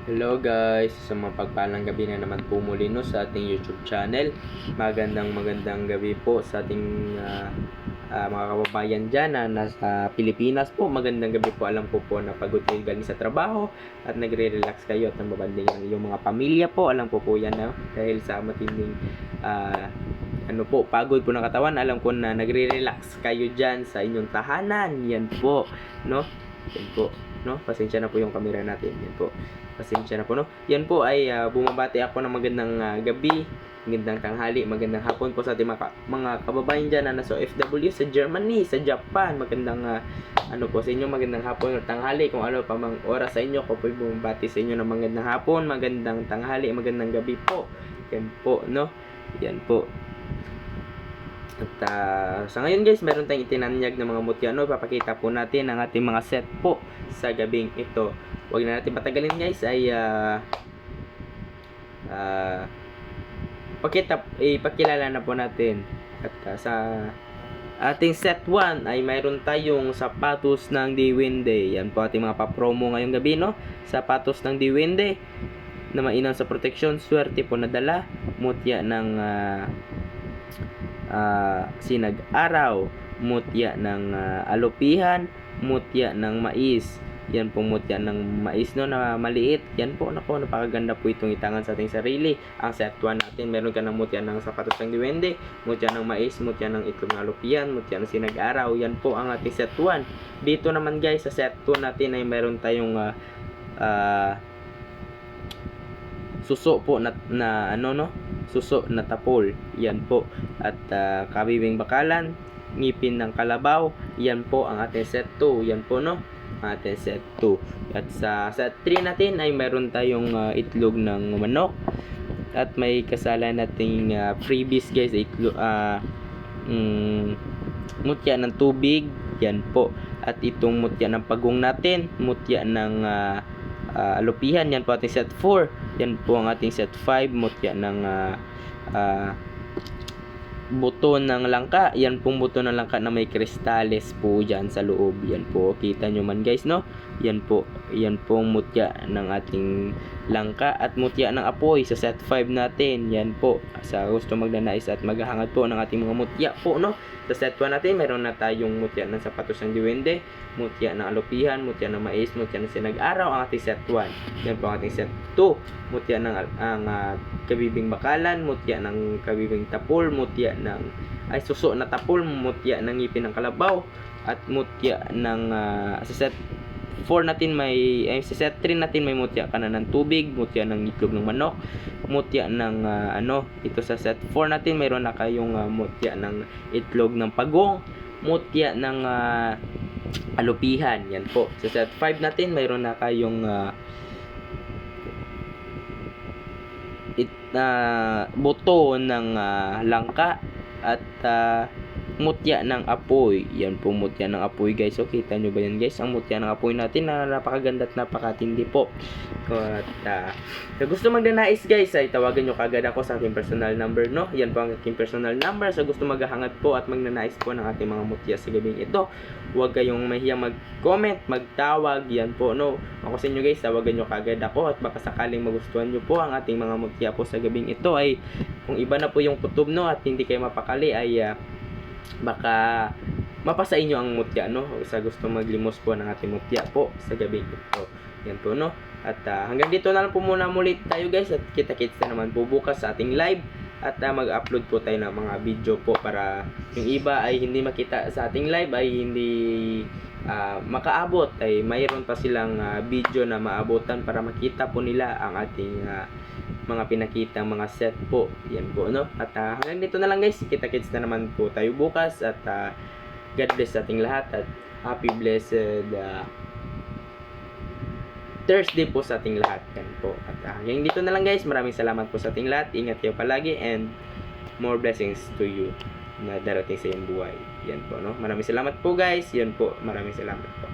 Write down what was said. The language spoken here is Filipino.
Hello guys, sa mga pagpalang gabi na naman po muli no, sa ating YouTube channel. Magandang gabi po sa ating mga kababayan dyan na nasa Pilipinas po. Magandang gabi po, alam po na pagod kayo galing sa trabaho at nagre-relax kayo at nababanding ang iyong mga pamilya po. Alam po yan no? Dahil sa matinding pagod po ng katawan. Alam ko na nagre-relax kayo dyan sa inyong tahanan. Yan po, no? Yan po, no? Pasensya na po yung camera natin. Yan po. Pasensya na po, no? Yan po ay bumabati ako ng magandang gabi, magandang tanghali, magandang hapon po sa ating mga kababayan dyan na nasa OFW, sa Germany, sa Japan. Magandang po sa inyo, magandang hapon o tanghali, kung ano pa mang oras sa inyo. Ako po bumabati sa inyo ng magandang hapon, magandang tanghali, magandang gabi po. Yan po, no? Yan po. At sa ngayon guys, meron tayong itinanyag ng mga mutya, no? Ipapakita po natin ang ating mga set po sa gabing ito. Huwag na natin patagalin guys, ay ipakilala na po natin. At sa ating set 1 ay mayroon tayong sapatos ng Diwinde. Yan po ating mga papromo ngayong gabi, no? Sapatos ng Diwinde na mainam sa proteksyon, swerte po nadala, mutya ng sinag-araw, mutya ng alupihan, mutya ng mais. Yan po mutya ng mais, no, na maliit. Yan po, nako, napakaganda po itong itangan sa ating sarili. Ang set 1 natin, meron ka ng mutya ng sapatos ng Diwende, mutya ng mais, mutya ng itlog ng alupihan, mutya ng sinag-araw. Yan po ang ating set 1. Dito naman guys, sa set 2 natin ay meron tayong suso po na suso na tapol. Yan po. At kabibing bakalan, ngipin ng kalabaw. Yan po ang ating set 2. Yan po, no? Ating set 2. At sa set 3 natin ay meron tayong itlog ng manok. At may kasala nating freebies guys, itlog, mutya ng tubig. Yan po. At itong mutya ng pagong natin, mutya ng alupihan. Yan po ating set 4. Yan po ang ating set 5, mutya ng buto ng langka. Yan pong buto ng langka na may kristales po dyan sa loob. Yan po, kita nyo man guys, no? Yan po, yan pong mutya ng ating langka at mutya ng apoy sa set 5 natin. Yan po, sa gusto magnanais at maghahangad po ng ating mga mutya po, no? Sa set 1 natin, meron na tayong mutya ng sapatos ng Diwende, mutya ng alupihan, mutya ng mais, mutya ng sinag-araw, ang ating set 1. Yan po ang ating set 2, mutya ng kabibing bakalan, mutya ng kabibing tapol, mutya ng suso na tapol, mutya ng ngipin ng kalabaw, at mutya ng sa set 4 natin sa set 3 natin may mutya ka na ng tubig, mutya ng itlog ng manok, mutya ng ito sa set 4 natin mayroon na kayong mutya ng itlog ng pagong, mutya ng alupihan. Yan po. Sa set 5 natin mayroon na kayong buto ng langka at mutya ng apoy. Yan po, mutya ng apoy guys. So kita nyo ba yan guys? Ang mutya ng apoy natin na napakaganda at napakatindi po. At sa gusto magnanais guys ay tawagan nyo kagad ako sa aking personal number, no? Yan po ang aking personal number. Sa gusto maghahangad po at magnanais po ng ating mga mutya sa gabing ito, huwag kayong mahiyang mag-comment, magtawag. Yan po, no? Ako sa inyo guys, tawagan nyo kagad ako at baka sakaling magustuhan nyo po ang ating mga mutya po sa gabing ito ay kung iba na po yung kutob, no, at hindi kayo mapakali ay baka mapasa inyo ang mutya, no? Sa gusto maglimos po ng ating mutya po sa gabi ito. Yan po, no? At hanggang dito na lang po muna muli tayo guys, at kita-kits na naman po bukas sa ating live at mag-upload po tayo ng mga video po para yung iba ay hindi makita sa ating live ay hindi makaabot, ay mayroon pa silang video na maabotan para makita po nila ang ating mga pinakitang mga set po. Yan po, no? At hanggang dito na lang guys, kita-kits na naman po tayo bukas at God bless sa ating lahat at happy blessed Thursday po sa ating lahat. Yan po. At hanggang dito na lang guys, maraming salamat po sa ating lahat. Ingat kayo palagi and more blessings to you na darating sa iyong buhay. Yan po, no? Maraming salamat po guys. Yan po, maraming salamat po.